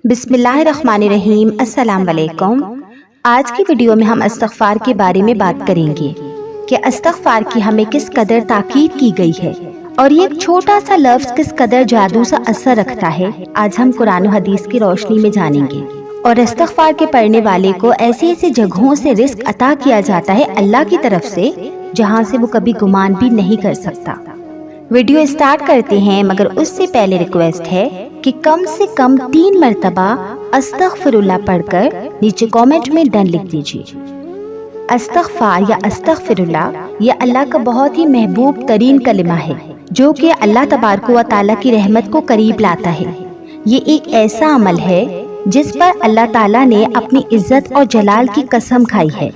بسم اللہ الرحمن الرحیم۔ السلام علیکم۔ آج کی ویڈیو میں ہم استغفار کے بارے میں بات کریں گے کہ استغفار کی ہمیں کس قدر تاکید کی گئی ہے اور یہ ایک چھوٹا سا لفظ کس قدر جادو سا اثر رکھتا ہے، آج ہم قرآن و حدیث کی روشنی میں جانیں گے۔ اور استغفار کے پڑھنے والے کو ایسی ایسی جگہوں سے رزق عطا کیا جاتا ہے اللہ کی طرف سے جہاں سے وہ کبھی گمان بھی نہیں کر سکتا۔ ویڈیو اسٹارٹ کرتے ہیں، مگر اس سے پہلے ریکویسٹ ہے کہ کم سے کم 3 مرتبہ استغفر اللہ پڑھ کر نیچے کامنٹ میں ڈن لکھ دیجیے۔ استغفار یا استغفر یہ اللہ کا بہت ہی محبوب ترین کلمہ ہے جو کہ اللہ تبارک و تعالیٰ کی رحمت کو قریب لاتا ہے۔ یہ ایک ایسا عمل ہے جس پر اللہ تعالیٰ نے اپنی عزت اور جلال کی قسم کھائی ہے۔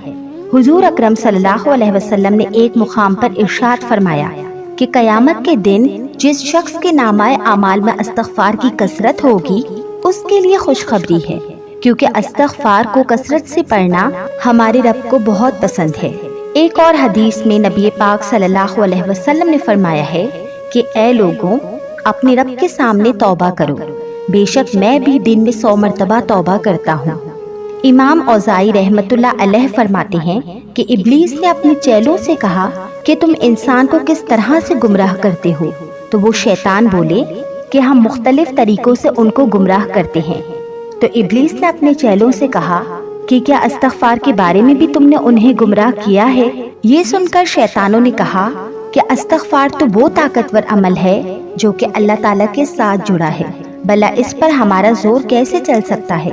حضور اکرم صلی اللہ علیہ وسلم نے ایک مقام پر ارشاد فرمایا کہ قیامت کے دن جس شخص کے نامہ اعمال میں استغفار کی کثرت ہوگی اس کے لیے خوشخبری ہے، کیونکہ استغفار کو کثرت سے پڑھنا ہمارے رب کو بہت پسند ہے۔ ایک اور حدیث میں نبی پاک صلی اللہ علیہ وسلم نے فرمایا ہے کہ اے لوگوں، اپنے رب کے سامنے توبہ کرو، بے شک میں بھی دن میں 100 مرتبہ توبہ کرتا ہوں۔ امام اوزاعی رحمت اللہ علیہ فرماتے ہیں کہ ابلیس نے اپنے چیلوں سے کہا کہ تم انسان کو کس طرح سے گمراہ کرتے ہو؟ تو وہ شیطان بولے کہ ہم مختلف طریقوں سے ان کو گمراہ کرتے ہیں۔ تو ابلیس نے اپنے چیلوں سے کہا کہ کیا استغفار کے بارے میں بھی تم نے انہیں گمراہ کیا ہے؟ یہ سن کر شیطانوں نے کہا کہ استغفار تو وہ طاقتور عمل ہے جو کہ اللہ تعالیٰ کے ساتھ جڑا ہے، بھلا اس پر ہمارا زور کیسے چل سکتا ہے؟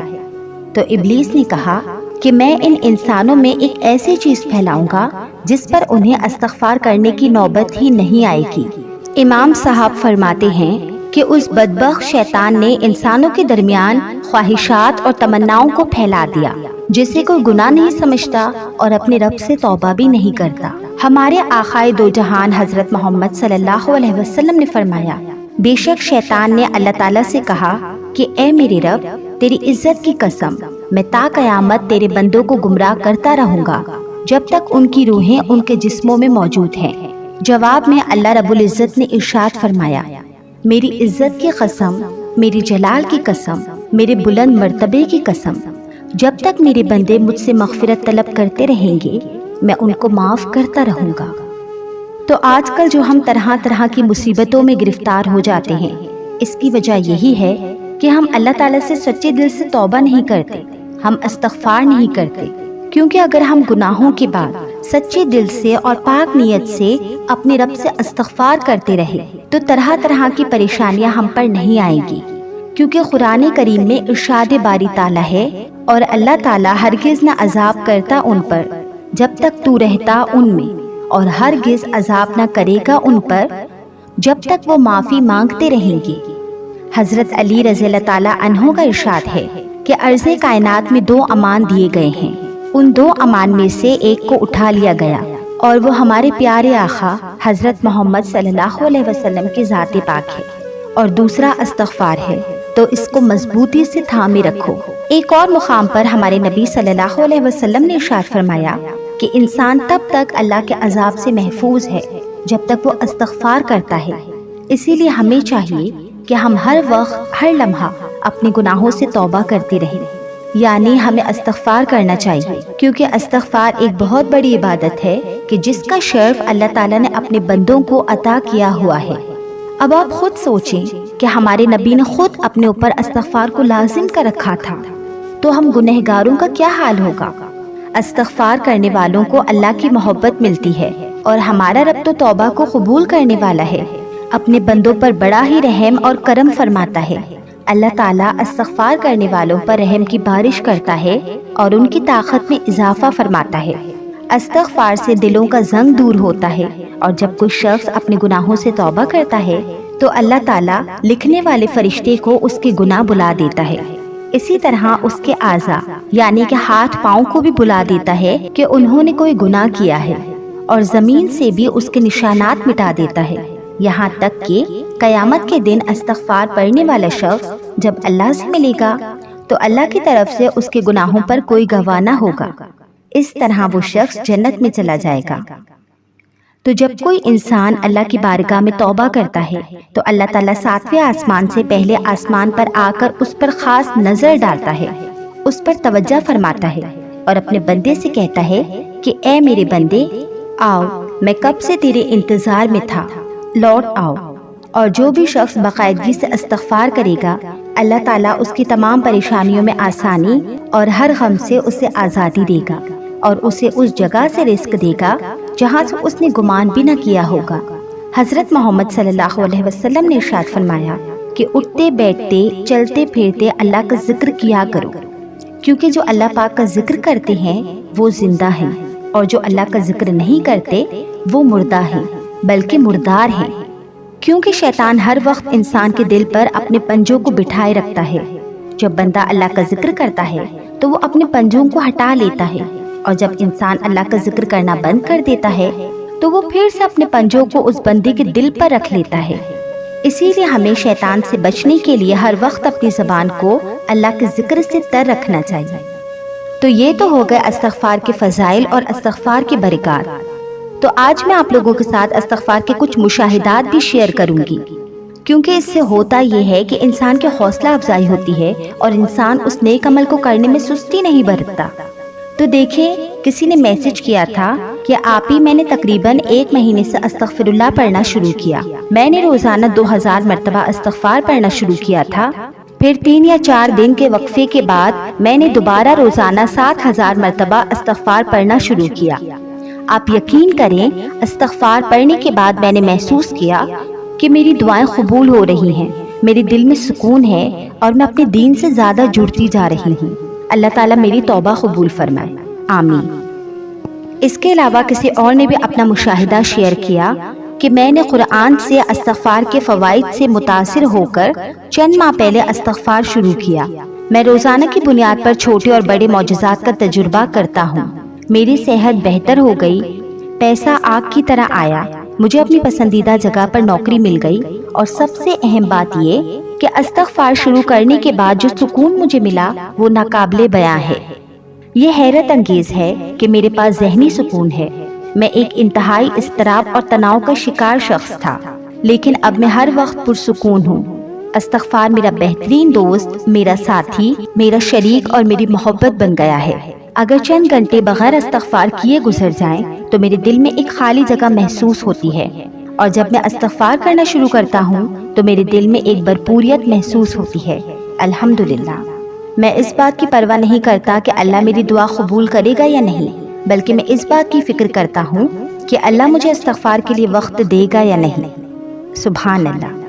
تو ابلیس نے کہا کہ میں ان انسانوں میں ایک ایسی چیز پھیلاؤں گا جس پر انہیں استغفار کرنے کی نوبت ہی نہیں آئے گی۔ امام صاحب فرماتے ہیں کہ اس بدبخت شیطان نے انسانوں کے درمیان خواہشات اور تمناؤں کو پھیلا دیا، جسے کوئی گناہ نہیں سمجھتا اور اپنے رب سے توبہ بھی نہیں کرتا۔ ہمارے آقائے دو جہان حضرت محمد صلی اللہ علیہ وسلم نے فرمایا، بے شک شیطان نے اللہ تعالیٰ سے کہا کہ اے میرے رب، تیری عزت کی قسم، میں تا قیامت تیرے بندوں کو گمراہ کرتا رہوں گا جب تک ان کی روحیں ان کے جسموں میں موجود ہیں۔ جواب میں اللہ رب العزت نے ارشاد فرمایا، میری عزت کی قسم، میری جلال کی قسم، میرے بلند مرتبے کی قسم، جب تک میرے بندے مجھ سے مغفرت طلب کرتے رہیں گے میں ان کو معاف کرتا رہوں گا۔ تو آج کل جو ہم طرح طرح کی مصیبتوں میں گرفتار ہو جاتے ہیں، اس کی وجہ یہی ہے کہ ہم اللہ تعالیٰ سے سچے دل سے توبہ نہیں کرتے، ہم استغفار نہیں کرتے، کیونکہ اگر ہم گناہوں کے بعد سچے دل سے اور پاک نیت سے اپنے رب سے استغفار کرتے رہے تو طرح طرح کی پریشانیاں ہم پر نہیں آئیں گی، کیونکہ قرآن کریم میں ارشاد باری تعالیٰ ہے، اور اللہ تعالیٰ ہرگز نہ عذاب کرتا ان پر جب تک تو رہتا ان میں، اور ہرگز عذاب نہ کرے گا ان پر جب تک وہ معافی مانگتے رہیں گے۔ حضرت علی رضی اللہ تعالیٰ عنہ کا ارشاد ہے کہ عرض کائنات میں 2 امان دیے گئے ہیں، ان 2 امان میں سے ایک کو اٹھا لیا گیا اور وہ ہمارے پیارے آقا حضرت محمد صلی اللہ علیہ وسلم کی ذات پاک ہے، اور دوسرا استغفار ہے، تو اس کو مضبوطی سے تھامے رکھو۔ ایک اور مقام پر ہمارے نبی صلی اللہ علیہ وسلم نے ارشاد فرمایا کہ انسان تب تک اللہ کے عذاب سے محفوظ ہے جب تک وہ استغفار کرتا ہے، اسی لیے ہمیں چاہیے کہ ہم ہر وقت ہر لمحہ اپنے گناہوں سے توبہ کرتے رہیں، یعنی ہمیں استغفار کرنا چاہیے، کیونکہ استغفار ایک بہت بڑی عبادت ہے کہ جس کا شرف اللہ تعالیٰ نے اپنے بندوں کو عطا کیا ہوا ہے۔ اب آپ خود سوچیں کہ ہمارے نبی نے خود اپنے اوپر استغفار کو لازم کر رکھا تھا، تو ہم گنہگاروں کا کیا حال ہوگا؟ استغفار کرنے والوں کو اللہ کی محبت ملتی ہے، اور ہمارا رب تو توبہ کو قبول کرنے والا ہے، اپنے بندوں پر بڑا ہی رحم اور کرم فرماتا ہے۔ اللہ تعالیٰ استغفار کرنے والوں پر رحم کی بارش کرتا ہے اور ان کی طاقت میں اضافہ فرماتا ہے۔ استغفار سے دلوں کا زنگ دور ہوتا ہے، اور جب کوئی شخص اپنے گناہوں سے توبہ کرتا ہے تو اللہ تعالیٰ لکھنے والے فرشتے کو اس کے گناہ بلا دیتا ہے، اسی طرح اس کے اعضاء یعنی کہ ہاتھ پاؤں کو بھی بلا دیتا ہے کہ انہوں نے کوئی گناہ کیا ہے، اور زمین سے بھی اس کے نشانات مٹا دیتا ہے، یہاں تک کہ قیامت کے دن استغفار پڑھنے والا شخص جب اللہ سے ملے گا تو اللہ کی طرف سے اس کے گناہوں پر کوئی گواہ نہ ہوگا، اس طرح وہ شخص جنت میں چلا جائے گا۔ تو جب کوئی انسان اللہ کی بارگاہ میں توبہ کرتا ہے تو اللہ تعالیٰ 7ویں آسمان سے پہلے آسمان پر آ کر اس پر خاص نظر ڈالتا ہے، اس پر توجہ فرماتا ہے اور اپنے بندے سے کہتا ہے کہ اے میرے بندے، آؤ، میں کب سے تیرے انتظار میں تھا، لوٹ آؤ۔ اور جو بھی شخص باقاعدگی سے استغفار کرے گا، اللہ تعالیٰ اس کی تمام پریشانیوں میں آسانی اور ہر غم سے اسے آزادی دے گا اور اسے اس جگہ سے رزق دے گا جہاں سے اس نے گمان بھی نہ کیا ہوگا۔ حضرت محمد صلی اللہ علیہ وسلم نے ارشاد فرمایا کہ اٹھتے بیٹھتے چلتے پھرتے اللہ کا ذکر کیا کرو، کیونکہ جو اللہ پاک کا ذکر کرتے ہیں وہ زندہ ہیں، اور جو اللہ کا ذکر نہیں کرتے وہ مردہ ہیں، بلکہ مردار ہیں۔ کیونکہ شیطان ہر وقت انسان کے دل پر اپنے پنجوں کو بٹھائے رکھتا ہے۔ جب بندہ اللہ کا ذکر کرتا ہے تو وہ اپنے پنجوں کو ہٹا لیتا ہے، اور جب انسان اللہ کا ذکر کرنا بند کر دیتا ہے تو وہ پھر سے اپنے پنجوں کو اس بندے کے دل پر رکھ لیتا ہے۔ اسی لیے ہمیں شیطان سے بچنے کے لیے ہر وقت اپنی زبان کو اللہ کے ذکر سے تر رکھنا چاہیے۔ تو یہ تو ہو گئے استغفار کے فضائل اور استغفار کے برکات۔ تو آج میں آپ لوگوں کے ساتھ استغفار کے کچھ مشاہدات بھی شیئر کروں گی، کیونکہ اس سے ہوتا یہ ہے کہ انسان کی حوصلہ افزائی ہوتی ہے اور انسان اس نیک عمل کو کرنے میں سستی نہیں برتتا۔ تو دیکھیں، کسی نے میسج کیا تھا کہ آپ ہی، میں نے تقریباً 1 مہینے سے استغفر اللہ پڑھنا شروع کیا۔ میں نے روزانہ 2000 مرتبہ استغفار پڑھنا شروع کیا تھا، پھر 3 یا 4 دن کے وقفے کے بعد میں نے دوبارہ روزانہ 7000 مرتبہ استغفار پڑھنا شروع کیا۔ آپ یقین کریں، استغفار پڑھنے کے بعد میں نے محسوس کیا کہ میری دعائیں قبول ہو رہی ہیں، میرے دل میں سکون ہے اور میں اپنے دین سے زیادہ جڑتی جا رہی ہوں۔ اللہ تعالیٰ میری توبہ قبول فرمائے، آمین۔ اس کے علاوہ کسی اور نے بھی اپنا مشاہدہ شیئر کیا کہ میں نے قرآن سے استغفار کے فوائد سے متاثر ہو کر چند ماہ پہلے استغفار شروع کیا۔ میں روزانہ کی بنیاد پر چھوٹے اور بڑے معجزات کا تجربہ کرتا ہوں۔ میری صحت بہتر ہو گئی، پیسہ آگ کی طرح آیا، مجھے اپنی پسندیدہ جگہ پر نوکری مل گئی، اور سب سے اہم بات یہ کہ استغفار شروع کرنے کے بعد جو سکون مجھے ملا وہ ناقابل بیاں ہے۔ یہ حیرت انگیز ہے کہ میرے پاس ذہنی سکون ہے۔ میں ایک انتہائی اضطراب اور تناؤ کا شکار شخص تھا، لیکن اب میں ہر وقت پرسکون ہوں۔ استغفار میرا بہترین دوست، میرا ساتھی، میرا شریک اور میری محبت بن گیا ہے۔ اگر چند گھنٹے بغیر استغفار کیے گزر جائیں تو میرے دل میں ایک خالی جگہ محسوس ہوتی ہے، اور جب میں استغفار کرنا شروع کرتا ہوں تو میرے دل میں ایک بھرپوریت محسوس ہوتی ہے۔ الحمدللہ، میں اس بات کی پرواہ نہیں کرتا کہ اللہ میری دعا قبول کرے گا یا نہیں، بلکہ میں اس بات کی فکر کرتا ہوں کہ اللہ مجھے استغفار کے لیے وقت دے گا یا نہیں۔ سبحان اللہ۔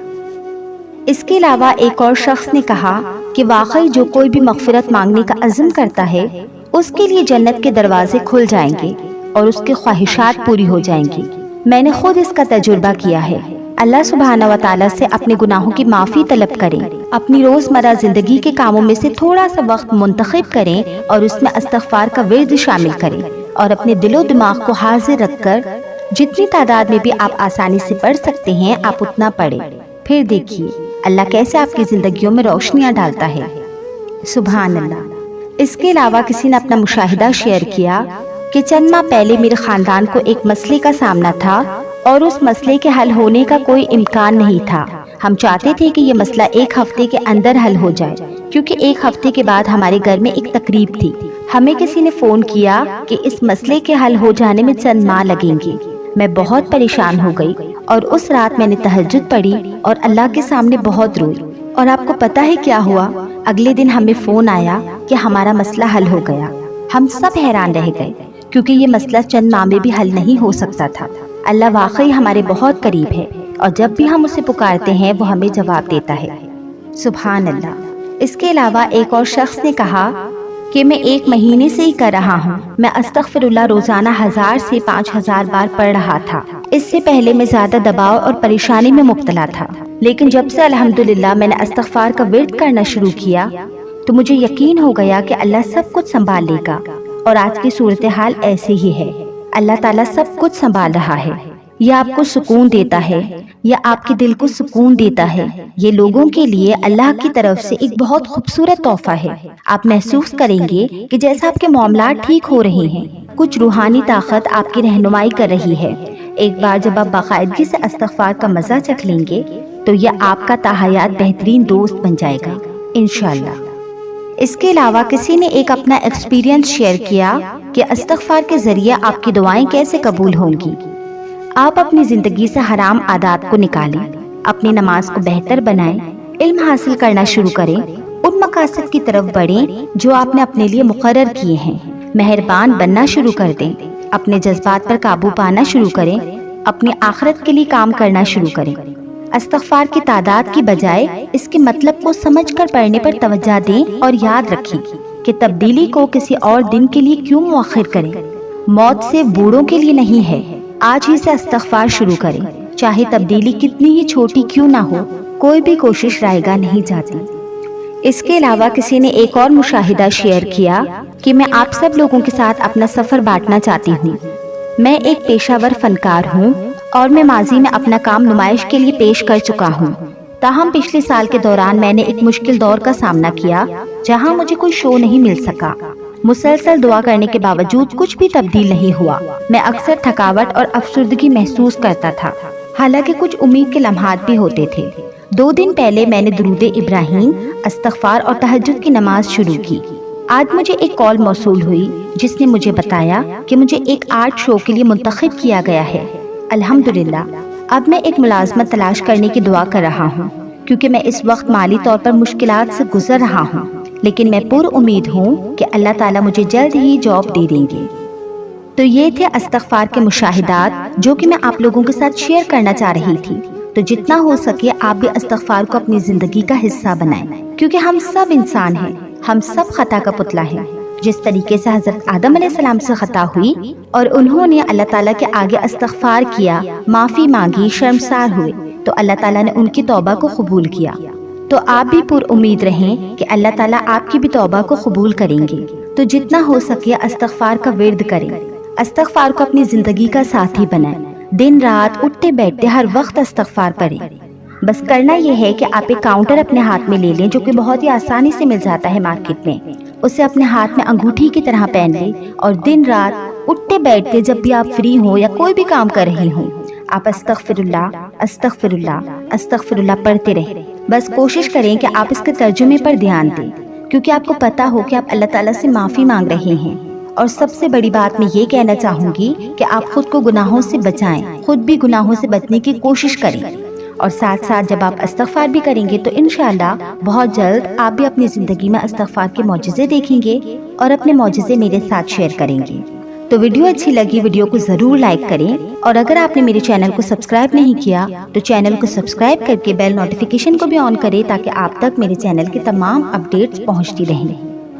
اس کے علاوہ ایک اور شخص نے کہا کہ واقعی جو کوئی بھی مغفرت مانگنے کا عزم کرتا ہے اس کے لیے جنت کے دروازے کھل جائیں گے اور اس کی خواہشات پوری ہو جائیں گی۔ میں نے خود اس کا تجربہ کیا ہے۔ اللہ سبحانہ و تعالیٰ سے اپنے گناہوں کی معافی طلب کریں، اپنی روزمرہ زندگی کے کاموں میں سے تھوڑا سا وقت منتخب کریں اور اس میں استغفار کا ورد شامل کریں، اور اپنے دل و دماغ کو حاضر رکھ کر جتنی تعداد میں بھی آپ آسانی سے پڑھ سکتے ہیں آپ اتنا پڑھیں۔ پھر دیکھیے اللہ کیسے آپ کی زندگیوں میں روشنیاں ڈالتا ہے۔ سبحان اللہ۔ اس کے علاوہ کسی نے اپنا مشاہدہ شیئر کیا کہ چند ماہ پہلے میرے خاندان کو ایک مسئلے کا سامنا تھا اور اس مسئلے کے حل ہونے کا کوئی امکان نہیں تھا۔ ہم چاہتے تھے کہ یہ مسئلہ 1 ہفتے کے اندر حل ہو جائے، کیونکہ 1 ہفتے کے بعد ہمارے گھر میں ایک تقریب تھی۔ ہمیں کسی نے فون کیا کہ اس مسئلے کے حل ہو جانے میں چند ماہ لگیں گے۔ میں بہت پریشان ہو گئی اور اس رات میں نے تہجد پڑھی اور اللہ کے سامنے بہت روئی۔ اور آپ کو پتہ ہے کیا ہوا؟ اگلے دن ہمیں فون آیا کہ ہمارا مسئلہ حل ہو گیا۔ ہم سب حیران رہ گئے، کیونکہ یہ مسئلہ چند ماہ میں بھی حل نہیں ہو سکتا تھا۔ اللہ واقعی ہمارے بہت قریب ہے، اور جب بھی ہم اسے پکارتے ہیں وہ ہمیں جواب دیتا ہے۔ سبحان اللہ۔ اس کے علاوہ ایک اور شخص نے کہا کہ میں 1 مہینے سے ہی کر رہا ہوں۔ میں استغفر اللہ روزانہ 1000 سے 5000 بار پڑھ رہا تھا۔ اس سے پہلے میں زیادہ دباؤ اور پریشانی میں مبتلا تھا، لیکن جب سے الحمدللہ میں نے استغفار کا ورد کرنا شروع کیا تو مجھے یقین ہو گیا کہ اللہ سب کچھ سنبھال لے گا، اور آج کی صورتحال ایسے ہی ہے۔ اللہ تعالیٰ سب کچھ سنبھال رہا ہے۔ یہ آپ کو سکون دیتا ہے، یہ آپ کے دل کو سکون دیتا ہے۔ یہ لوگوں کے لیے اللہ کی طرف سے ایک بہت خوبصورت تحفہ ہے۔ آپ محسوس کریں گے کہ جیسا آپ کے معاملات ٹھیک ہو رہے ہیں، کچھ روحانی طاقت آپ کی رہنمائی کر رہی ہے۔ ایک بار جب آپ باقاعدگی سے استغفار کا مزہ چکھ لیں گے تو یہ آپ کا تاحیات بہترین دوست بن جائے گا انشاءاللہ۔ اس کے علاوہ کسی نے ایک اپنا ایکسپیرینس شیئر کیا کہ استغفار کے ذریعے آپ کی دعائیں کیسے قبول ہوں گی۔ آپ اپنی زندگی سے حرام عادات کو نکالیں، اپنی نماز کو بہتر بنائیں، علم حاصل کرنا شروع کریں، ان مقاصد کی طرف بڑھیں جو آپ نے اپنے لیے مقرر کیے ہیں، مہربان بننا شروع کر دیں، اپنے جذبات پر قابو پانا شروع کریں، اپنی آخرت کے لیے کام کرنا شروع کریں۔ استغفار کی تعداد کی بجائے اس کے مطلب کو سمجھ کر پڑھنے پر توجہ دیں اور یاد رکھیں کہ تبدیلی کو کسی اور دن کے لیے کیوں مؤخر کریں۔ موت سے بوڑھوں کے لیے نہیں ہے، آج ہی سے استغفار شروع کریں، چاہے تبدیلی کتنی ہی چھوٹی کیوں نہ ہو، کوئی بھی کوشش رائے گاہ نہیں جاتی۔ اس کے علاوہ کسی نے ایک اور مشاہدہ شیئر کیا کہ میں آپ سب لوگوں کے ساتھ اپنا سفر بانٹنا چاہتی ہوں۔ میں ایک پیشہ ور فنکار ہوں اور میں ماضی میں اپنا کام نمائش کے لیے پیش کر چکا ہوں، تاہم پچھلے سال کے دوران میں نے ایک مشکل دور کا سامنا کیا جہاں مجھے کوئی شو نہیں مل سکا۔ مسلسل دعا کرنے کے باوجود کچھ بھی تبدیل نہیں ہوا۔ میں اکثر تھکاوٹ اور افسردگی محسوس کرتا تھا، حالانکہ کچھ امید کے لمحات بھی ہوتے تھے۔ 2 دن پہلے میں نے درود ابراہیم، استغفار اور تہجد کی نماز شروع کی۔ آج مجھے ایک کال موصول ہوئی جس نے مجھے بتایا کہ مجھے ایک آرٹ شو کے لیے منتخب کیا گیا ہے۔ الحمدللہ، اب میں ایک ملازمت تلاش کرنے کی دعا کر رہا ہوں کیونکہ میں اس وقت مالی طور پر مشکلات سے گزر رہا ہوں، لیکن میں پر امید ہوں کہ اللہ تعالیٰ مجھے جلد ہی جاب دے دیں گے۔ تو یہ تھے استغفار کے مشاہدات جو کہ میں آپ لوگوں کے ساتھ شیئر کرنا چاہ رہی تھی۔ تو جتنا ہو سکے آپ بھی استغفار کو اپنی زندگی کا حصہ بنائیں، کیونکہ ہم سب انسان ہیں، ہم سب خطا کا پتلا ہیں۔ جس طریقے سے حضرت آدم علیہ السلام سے خطا ہوئی اور انہوں نے اللہ تعالیٰ کے آگے استغفار کیا، معافی مانگی، شرمسار ہوئے، تو اللہ تعالیٰ نے ان کی توبہ کو قبول کیا۔ تو آپ بھی پر امید رہیں کہ اللہ تعالیٰ آپ کی بھی توبہ کو قبول کریں گے۔ تو جتنا ہو سکے استغفار کا ورد کریں، استغفار کو اپنی زندگی کا ساتھی بنائیں، دن رات اٹھتے بیٹھتے ہر وقت استغفار پڑھیں۔ بس کرنا یہ ہے کہ آپ ایک کاؤنٹر اپنے ہاتھ میں لے لیں جو کہ بہت ہی آسانی سے مل جاتا ہے مارکیٹ میں، اسے اپنے ہاتھ میں انگوٹھی کی طرح پہن لیں اور دن رات اٹھتے بیٹھتے جب بھی آپ فری ہوں یا کوئی بھی کام کر رہے ہوں آپ استغفر اللہ استغفر اللہ استغفر اللہ پڑھتے رہیں۔ بس کوشش کریں کہ آپ اس کے ترجمے پر دھیان دیں، کیونکہ آپ کو پتا ہو کہ آپ اللہ تعالیٰ سے معافی مانگ رہے ہیں۔ اور سب سے بڑی بات میں یہ کہنا چاہوں گی کہ آپ خود کو گناہوں سے بچائیں، خود بھی گناہوں سے بچنے کی کوشش کریں، اور ساتھ ساتھ جب آپ استغفار بھی کریں گے تو انشاءاللہ بہت جلد آپ بھی اپنی زندگی میں استغفار کے معجزے دیکھیں گے اور اپنے معجزے میرے ساتھ شیئر کریں گے۔ تو ویڈیو اچھی لگی ویڈیو کو ضرور لائک کریں، اور اگر آپ نے میرے چینل کو سبسکرائب نہیں کیا تو چینل کو سبسکرائب کر کے بیل نوٹیفیکیشن کو بھی آن کریں تاکہ آپ تک میرے چینل کے تمام اپڈیٹس پہنچتی رہیں،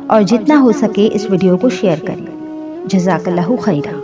اور جتنا ہو سکے اس ویڈیو کو شیئر کریں۔ جزاک اللہ خیرہ۔